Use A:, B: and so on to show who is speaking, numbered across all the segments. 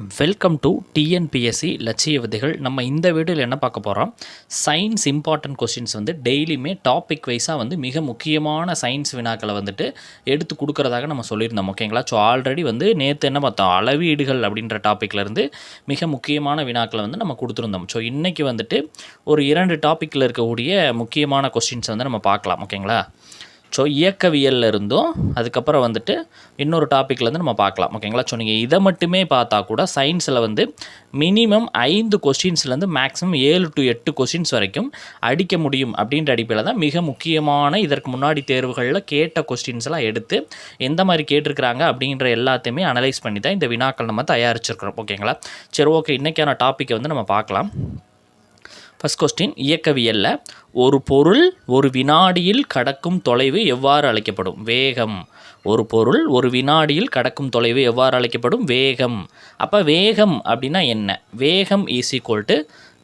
A: Welcome to TNPSC லட்சிய விதைகள். நம்ம இந்த வீடியோவில் என்ன பார்க்க போகிறோம், சயின்ஸ் இம்பார்ட்டன்ட் கொஸ்டின்ஸ் டெய்லியுமே டாபிக் வைஸாக மிக முக்கியமான சயின்ஸ் வினாக்களை எடுத்து கொடுக்குறதாக நம்ம சொல்லியிருந்தோம். ஓகேங்களா? ஸோ ஆல்ரெடி நேற்று என்ன பார்த்தோம், அளவீடுகள் அப்படின்ற டாப்பிக்லேருந்து மிக முக்கியமான வினாக்களை நம்ம கொடுத்துருந்தோம். ஸோ இன்றைக்கி ஒரு 2 டாப்பிக்கில் இருக்கக்கூடிய முக்கியமான கொஸ்டின்ஸ் நம்ம பார்க்கலாம். ஓகேங்களா? ஸோ இயக்கவியலில் இருந்தும் அதுக்கப்புறம் இன்னொரு டாப்பிக்லேருந்து நம்ம பார்க்கலாம். ஓகேங்களா? ஸோ நீங்கள் இதை மட்டுமே பார்த்தா கூட சயின்ஸில் மினிமம் 5 கொஸ்டின்ஸ்லேருந்து மேக்ஸிமம் 7 to 8 கொஸ்டின்ஸ் வரைக்கும் அடிக்க முடியும் அப்படின்ற அடிப்படையில் தான் மிக முக்கியமான இதற்கு முன்னாடி தேர்வுகளில் கேட்ட கொஸ்டின்ஸ்லாம் எடுத்து எந்த மாதிரி கேட்டிருக்கிறாங்க அப்படின்ற எல்லாத்தையுமே அனலைஸ் பண்ணி தான் இந்த வினாக்கள் நம்ம தயாரிச்சிருக்கிறோம். ஓகேங்களா? சரி, ஓகே. இன்றைக்கான டாப்பிக்கை நம்ம பார்க்கலாம். ஃபஸ்ட் கொஸ்டின், இயக்கவியலில் ஒரு பொருள் ஒரு வினாடியில் கடக்கும் தொலைவு எவ்வாறு அழைக்கப்படும்? வேகம். ஒரு பொருள் ஒரு வினாடியில் கடக்கும் தொலைவு எவ்வாறு அழைக்கப்படும்? வேகம். அப்போ வேகம் அப்படின்னா என்ன? வேகம் ஈஸ் ஈக்குவல் டு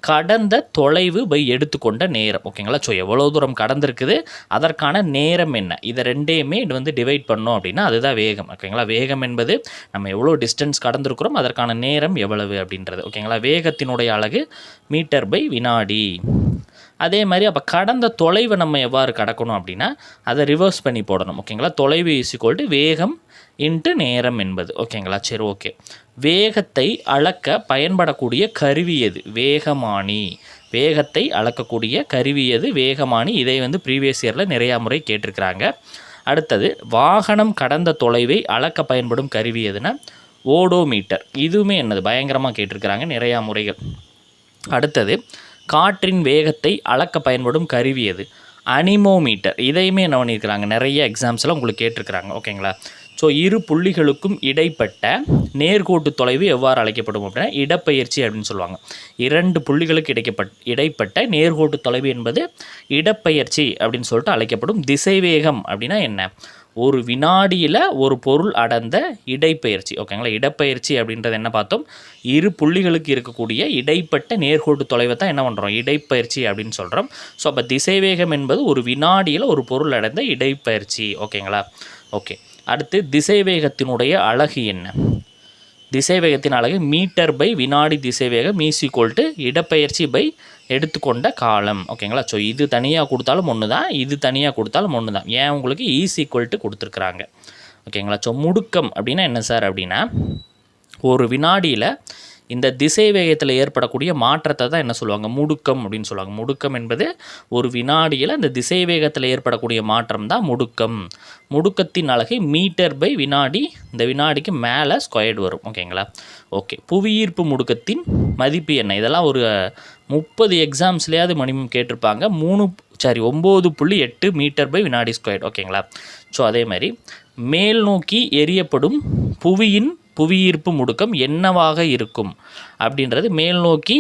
A: கடந்த தொலைவு பை எடுத்துக்கொண்ட நேரம். ஓகேங்களா? ஸோ எவ்வளோ தூரம் கடந்திருக்குது, அதற்கான நேரம் என்ன, இதை ரெண்டையுமே டிவைட் பண்ணோம் அப்படின்னா அதுதான் வேகம். ஓகேங்களா? வேகம் என்பது நம்ம எவ்வளோ டிஸ்டன்ஸ் கடந்திருக்கிறோம், அதற்கான நேரம் எவ்வளவு அப்படின்றது. ஓகேங்களா? வேகத்தினுடைய அலகு மீட்டர் பை வினாடி. அதே மாதிரி அப்போ கடந்த தொலைவை நம்ம எவ்வாறு கடக்கணும் அப்படின்னா அதை ரிவர்ஸ் பண்ணி போடணும். ஓகேங்களா? தொலைவு இஸ் ஈக்குவல் டு வேகம் இன்ட்டு நேரம் என்பது. ஓகேங்களா? சரி, ஓகே. வேகத்தை அளக்க பயன்படக்கூடிய கருவி எது? வேகமானி. வேகத்தை அளக்கக்கூடிய கருவி எது? வேகமானி. இதை ப்ரீவியஸ் இயரில் நிறையா முறை கேட்டிருக்கிறாங்க. அடுத்தது, வாகனம் கடந்த தொலைவை அளக்க பயன்படும் கருவி எதுனா ஓடோமீட்டர். இதுவுமே என்னது பயங்கரமாக கேட்டிருக்கிறாங்க நிறையா முறைகள். அடுத்தது, காற்றின் வேகத்தை அளக்க பயன்படும் கருவி எது? அனிமோமீட்டர். இதையுமே என்ன பண்ணியிருக்கிறாங்க, நிறைய எக்ஸாம்ஸில் உங்களுக்கு கேட்டிருக்கிறாங்க. ஓகேங்களா? ஸோ இரு புள்ளிகளுக்கும் இடைப்பட்ட நேர்கோட்டு தொலைவு எவ்வாறு அழைக்கப்படும் அப்படின்னா இடப்பெயர்ச்சி அப்படின்னு சொல்லுவாங்க. 2 புள்ளிகளுக்கு இடைப்பட்ட நேர்கோட்டு தொலைவு என்பது இடப்பெயர்ச்சி அப்படின்னு சொல்லிட்டு அழைக்கப்படும். திசைவேகம் அப்படின்னா என்ன? ஒரு வினாடியில் ஒரு பொருள் அடர்ந்த இடைப்பெயர்ச்சி. ஓகேங்களா? இடப்பெயர்ச்சி அப்படின்றது என்ன பார்த்தோம், இரு புள்ளிகளுக்கு இருக்கக்கூடிய இடைப்பட்ட நேர்கோட்டு தொலைவை தான் என்ன பண்ணுறோம், இடைப்பெயர்ச்சி அப்படின்னு சொல்கிறோம். ஸோ அப்போ திசைவேகம் என்பது ஒரு வினாடியில் ஒரு பொருள் அடைந்த இடைப்பெயர்ச்சி. ஓகேங்களா? ஓகே. அடுத்து, திசைவேகத்தினுடைய அலகு என்ன? திசைவேகத்தின் அலகு மீட்டர் பை வினாடி. திசைவேகம் ஈஸ் ஈக்குவல் டு இடப்பெயர்ச்சி பை எடுத்துக்கொண்ட காலம். ஓகேங்களா? ஸோ இது தனியாக கொடுத்தாலும் ஒன்று தான், இது தனியாக கொடுத்தாலும் ஒன்று தான். ஏன் உங்களுக்கு ஈஸ் ஈக்குவல் டு கொடுத்துருக்குறாங்க? ஓகேங்களா? ஸோ முடுக்கம் அப்படின்னா என்ன சார் அப்படின்னா, ஒரு வினாடியில் இந்த திசை வேகத்தில் ஏற்படக்கூடிய மாற்றத்தை தான் என்ன சொல்லுவாங்க, முடுக்கம் அப்படின்னு சொல்லுவாங்க. முடுக்கம் என்பது ஒரு வினாடியில் அந்த திசை வேகத்தில் ஏற்படக்கூடிய மாற்றம் தான் முடுக்கம். முடுக்கத்தின் அலகு மீட்டர் பை வினாடி. இந்த வினாடிக்கு மேலே ஸ்கொயர்டு வரும். ஓகேங்களா? ஓகே. புவியீர்ப்பு முடுக்கத்தின் மதிப்பு என்ன? இதெல்லாம் ஒரு 30 எக்ஸாம்ஸ்லேயாவது மினிமம் கேட்டிருப்பாங்க. 9.8 மீட்டர் பை வினாடி ஸ்கொயர்டு. ஓகேங்களா? ஸோ அதே மாதிரி மேல் நோக்கி எரியப்படும் புவியின் புவியீர்ப்பு முடுக்கம் என்னவாக இருக்கும் அப்படின்றது மேல் நோக்கி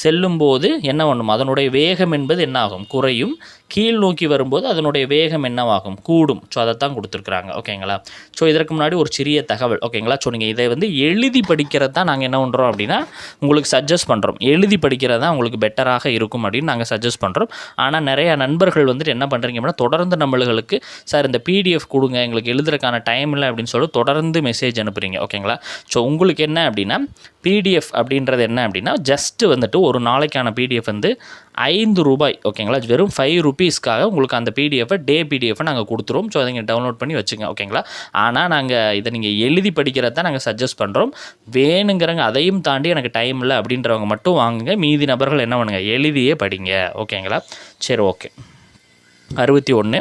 A: செல்லும்போது என்ன பண்ணும், அதனுடைய வேகம் என்பது என்ன ஆகும், குறையும். கீழ் நோக்கி வரும்போது அதனுடைய வேகம் என்னவாகும், கூடும். ஸோ அதைத்தான் கொடுத்துருக்குறாங்க. ஓகேங்களா? ஸோ இதற்கு முன்னாடி ஒரு சிறிய தகவல். ஓகேங்களா? ஸோ நீங்கள் இதை எழுதி படிக்கிறது தான் நாங்கள் என்ன பண்ணுறோம் அப்படின்னா உங்களுக்கு சஜஸ்ட் பண்ணுறோம். எழுதி படிக்கிறது தான் உங்களுக்கு பெட்டராக இருக்கும் அப்படின்னு நாங்கள் சஜஸ்ட் பண்ணுறோம். ஆனால் நிறையா நண்பர்கள் என்ன பண்ணுறீங்க அப்படின்னா தொடர்ந்து நம்மளுக்கு சார் இந்த PDF கொடுங்க, எங்களுக்கு எழுதுறதுக்கான டைம் இல்லை அப்படின்னு சொல்லி தொடர்ந்து மெசேஜ் அனுப்புகிறீங்க. ஓகேங்களா? ஸோ உங்களுக்கு என்ன அப்படின்னா PDF அப்படின்றது என்ன அப்படின்னா ஜஸ்ட்டு ஒரு நாளைக்கான PDF 5 ரூபாய். ஓகேங்களா? வெறும் 5 ரூபீஸ்க்காக உங்களுக்கு அந்த டே பிடிஎஃபை நாங்கள் கொடுத்துருவோம். ஸோ அதை நீங்கள் டவுன்லோட் பண்ணி வச்சுங்க. ஓகேங்களா? ஆனால் நாங்கள் இதை நீங்கள் எழுதி படிக்கிறத தான் நாங்கள் சஜஸ்ட் பண்ணுறோம். வேணுங்கிறவங்க அதையும் தாண்டி எனக்கு டைம் இல்லை அப்படின்றவங்க மட்டும் வாங்குங்க. மீதி நபர்கள் என்ன பண்ணுங்கள், எழுதியே படிங்க. ஓகேங்களா? சரி, ஓகே. 61,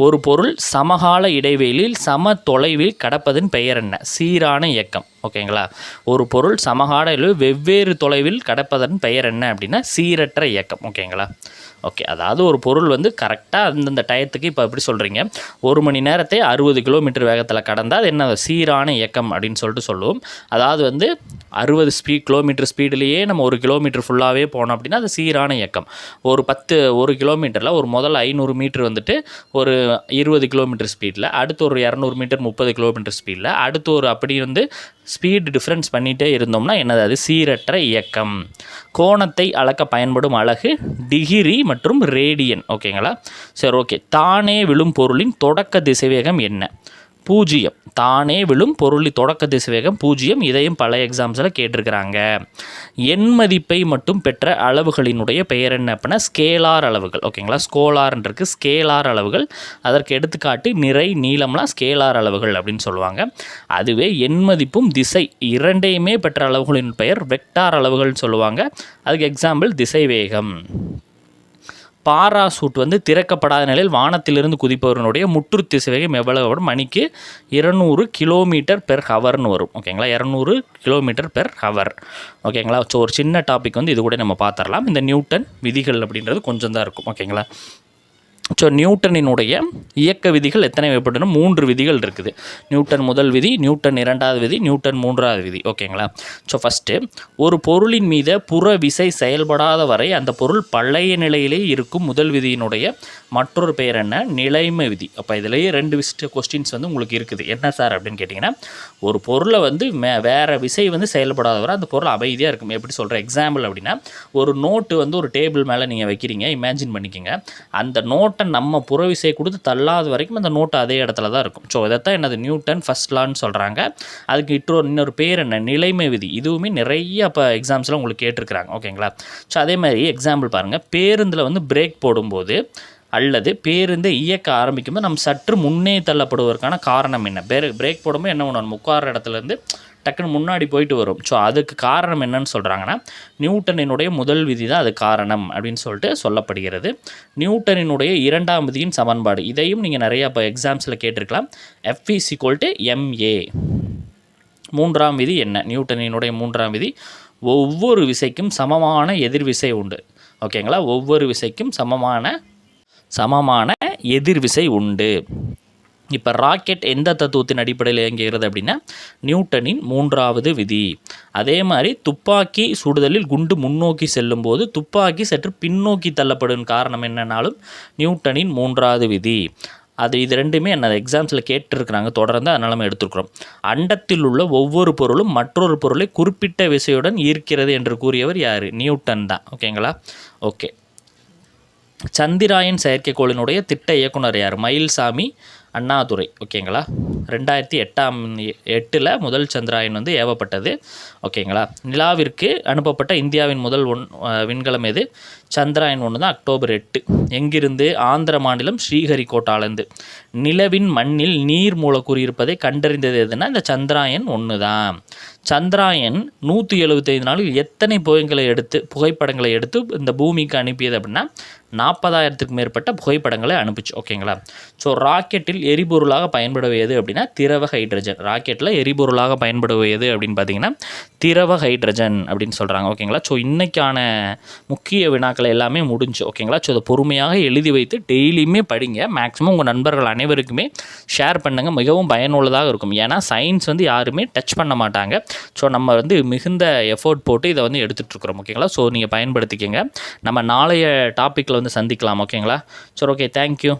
A: ஒரு பொருள் சமகால இடைவெளியில் சம தொலைவில் கடப்பதன் பெயர் என்ன? சீரான இயக்கம். ஓகேங்களா? ஒரு பொருள் சமகால வெவ்வேறு தொலைவில் கடப்பதன் பெயர் என்ன அப்படின்னா சீரற்ற இயக்கம். ஓகேங்களா? ஓகே. அதாவது ஒரு பொருள் கரெக்டாக அந்தந்த டயத்துக்கு இப்போ எப்படி சொல்கிறீங்க, 1 மணி நேரத்தை 60 கிலோமீட்டர் வேகத்தில் கடந்தால் அது என்ன சீரான இயக்கம் அப்படின்னு சொல்லிட்டு சொல்லுவோம். அதாவது 60 கிலோமீட்டர் ஸ்பீட்லேயே நம்ம 1 கிலோமீட்டர் ஃபுல்லாகவே போனோம் அப்படின்னா அது சீரான இயக்கம். ஒரு 1 கிலோமீட்டரில் ஒரு முதல் 500 மீட்டர் ஒரு 20 கிலோமீட்டர் ஸ்பீடில், அடுத்து ஒரு 200 மீட்டர் 30 கிலோமீட்டர் ஸ்பீடில், அடுத்து ஒரு அப்படி ஸ்பீடு டிஃப்ரென்ஸ் பண்ணிகிட்டே இருந்தோம்னா என்னது, அது சீரற்ற இயக்கம். கோணத்தை அளக்க பயன்படும் அலகு டிகிரி மற்றும் ரேடியன். ஓகேங்களா? சரி, ஓகே. தானே விழும் பொருளின் தொடக்க திசைவேகம் என்ன? பூஜ்ஜியம். தானே விழும் பொருளி தொடக்க திசைவேகம் பூஜ்ஜியம். இதையும் பல எக்ஸாம்ஸில் கேட்டிருக்கிறாங்க. எண் மதிப்பை மட்டும் பெற்ற அளவுகளினுடைய பெயர் என்ன அப்படின்னா ஸ்கேலார் அளவுகள். ஓகேங்களா, ஸ்கோலார்ன்னு இருக்குது, ஸ்கேலார் அளவுகள். அதற்கு எடுத்துக்காட்டு நிறை, நீளம்லாம் ஸ்கேலார் அளவுகள் அப்படின்னு சொல்லுவாங்க. அதுவே எண் மதிப்பும் திசை இரண்டையுமே பெற்ற அளவுகளின் பெயர் வெக்டார் அளவுகள்னு சொல்லுவாங்க. அதுக்கு எக்ஸாம்பிள் திசைவேகம். பாராசூட் வந்து திறக்கப்படாத நிலையில் வானத்திலிருந்து குதிப்பவர்களுடைய முற்று திசைவேகம் எவ்வளவு? மணிக்கு 200 km/h வரும். ஓகேங்களா, 200 km/h. ஓகேங்களா, ஸோ ஒரு சின்ன டாபிக் வந்து இது கூட நம்ம பார்த்துடலாம். இந்த நியூட்டன் விதிகள் அப்படின்றது கொஞ்சம் தான் இருக்கும். ஓகேங்களா, ஸோ நியூட்டனினுடைய இயக்க விதிகள் எத்தனை வகைப்பட்டன? 3 விதிகள் இருக்குது. நியூட்டன் முதல் விதி, நியூட்டன் இரண்டாவது விதி, நியூட்டன் மூன்றாவது விதி. ஓகேங்களா, ஸோ ஃபஸ்ட்டு, ஒரு பொருளின் மீது புற விசை செயல்படாத வரை அந்த பொருள் பழைய நிலையிலே இருக்கும். முதல் விதியினுடைய மற்றொரு பெயர் என்ன? நிலைமை விதி. அப்போ இதிலேயே 2 கொஸ்டின்ஸ் வந்து உங்களுக்கு இருக்குது. என்ன சார் அப்படின்னு கேட்டிங்கன்னா, ஒரு பொருளை வந்து வேறு விசை வந்து செயல்படாத வரை அந்த பொருள் அமைதியாக இருக்கும். எப்படி சொல்கிற எக்ஸாம்பிள் அப்படின்னா, ஒரு நோட்டு வந்து ஒரு டேபிள் மேலே நீங்கள் வைக்கிறீங்க, இமேஜின் பண்ணிக்கோங்க. அந்த நோட்டை நம்ம புறவிசை கொடுத்து தள்ளாத வரைக்கும் அந்த நோட்டு அதே இடத்துல தான் இருக்கும். ஸோ இதைத்தான் என்னது நியூட்டன் ஃபர்ஸ்ட் லான்னு சொல்கிறாங்க. அதுக்கு இன்னொரு பேர் என்ன? நிலைமை விதி. இதுவுமே நிறைய இப்போ எக்ஸாம்ஸில் உங்களுக்கு கேட்டிருக்கிறாங்க. ஓகேங்களா, ஸோ அதே மாதிரி எக்ஸாம்பிள் பாருங்கள். பேருந்தில் வந்து பிரேக் போடும்போது அல்லது பேருந்தை இயக்க ஆரம்பிக்கும்போது நம்ம சற்று முன்னே தள்ளப்படுவதற்கான காரணம் என்ன? பிரேக் போடும்போது என்ன பண்ணுவோம்? உட்கார இடத்துலேருந்து டக்குன்னு முன்னாடி போயிட்டு வரும். ஸோ அதுக்கு காரணம் என்னன்னு சொல்கிறாங்கன்னா, நியூட்டனினுடைய முதல் விதி தான் அது காரணம் அப்படின்னு சொல்லிட்டு சொல்லப்படுகிறது. நியூட்டனினுடைய இரண்டாம் விதியின் சமன்பாடு, இதையும் நீங்கள் நிறையா இப்போ எக்ஸாம்ஸில் கேட்டிருக்கலாம். F = ma. மூன்றாம் விதி என்ன? நியூட்டனினுடைய மூன்றாம் விதி, ஒவ்வொரு விசைக்கும் சமமான எதிர்விசை உண்டு. ஓகேங்களா, ஒவ்வொரு விசைக்கும் சமமான எதிர்விசை உண்டு. இப்போ ராக்கெட் எந்த தத்துவத்தின் அடிப்படையில் இயங்குகிறது அப்படின்னா நியூட்டனின் மூன்றாவது விதி. அதே மாதிரி துப்பாக்கி சுடுதலில் குண்டு முன்னோக்கி செல்லும் போது துப்பாக்கி சற்று பின்னோக்கி தள்ளப்படும் காரணம் என்னன்னாலும் நியூட்டனின் மூன்றாவது விதி. இது ரெண்டுமே என்ன எக்ஸாம்ஸில் கேட்டுருக்குறாங்க தொடர்ந்து, அதனால நம்ம எடுத்துருக்குறோம். அண்டத்தில் உள்ள ஒவ்வொரு பொருளும் மற்றொரு பொருளை குறிப்பிட்ட விசையுடன் ஈர்க்கிறது என்று கூறியவர் யார்? நியூட்டன் தான். ஓகேங்களா, ஓகே. சந்திராயன் செயற்கைக்கோளினுடைய திட்ட இயக்குனர் யார்? மயில்சாமி அண்ணாதுரை. ஓகேங்களா, 2008 முதல் சந்திராயன் வந்து ஏவப்பட்டது. ஓகேங்களா, நிலாவிற்கு அனுப்பப்பட்ட இந்தியாவின் முதல் விண்கலம் எது? சந்திராயன் 1 தான், அக்டோபர் 8. எங்கிருந்து? ஆந்திர மாநிலம் ஸ்ரீஹரிகோட்டாலேருந்து. நிலவின் மண்ணில் நீர் மூலக்கூறு இருப்பதை கண்டறிந்தது எதுனா இந்த சந்திராயன் 1 தான். சந்திராயன் 175 நாளில் எத்தனை புகைப்படங்களை எடுத்து இந்த பூமிக்கு அனுப்பியது அப்படின்னா 40,000க்கு மேற்பட்ட புகைப்படங்களை அனுப்பிச்சு. ஓகேங்களா, ஸோ ராக்கெட்டில் எரிபொருளாக பயன்படுவது அப்படின்னா திரவ ஹைட்ரஜன். ராக்கெட்டில் எரிபொருளாக பயன்படுவது அப்படின்னு பார்த்தீங்கன்னா திரவ ஹைட்ரஜன் அப்படின்னு சொல்கிறாங்க. ஓகேங்களா, ஸோ இன்றைக்கான முக்கிய வினாக்களை எல்லாமே முடிஞ்சு. ஓகேங்களா, ஸோ அதை பொறுமையாக எழுதி வைத்து டெய்லியுமே படிங்க. மேக்ஸிமம் உங்கள் நண்பர்கள் அனைவருக்குமே ஷேர் பண்ணுங்கள், மிகவும் பயனுள்ளதாக இருக்கும். ஏன்னா சயின்ஸ் வந்து யாருமே டச் பண்ண மாட்டாங்க. ஸோ நம்ம வந்து மிகுந்த எஃபோர்ட் போட்டு இதை வந்து எடுத்துகிட்ருக்குறோம். ஓகேங்களா, ஸோ நீங்கள் பயன்படுத்திக்கங்க. நம்ம நாளைய டாப்பிக்கில் வந்து சந்திக்கலாம். ஓகேங்களா, சரி, ஓகே, தேங்க்யூ.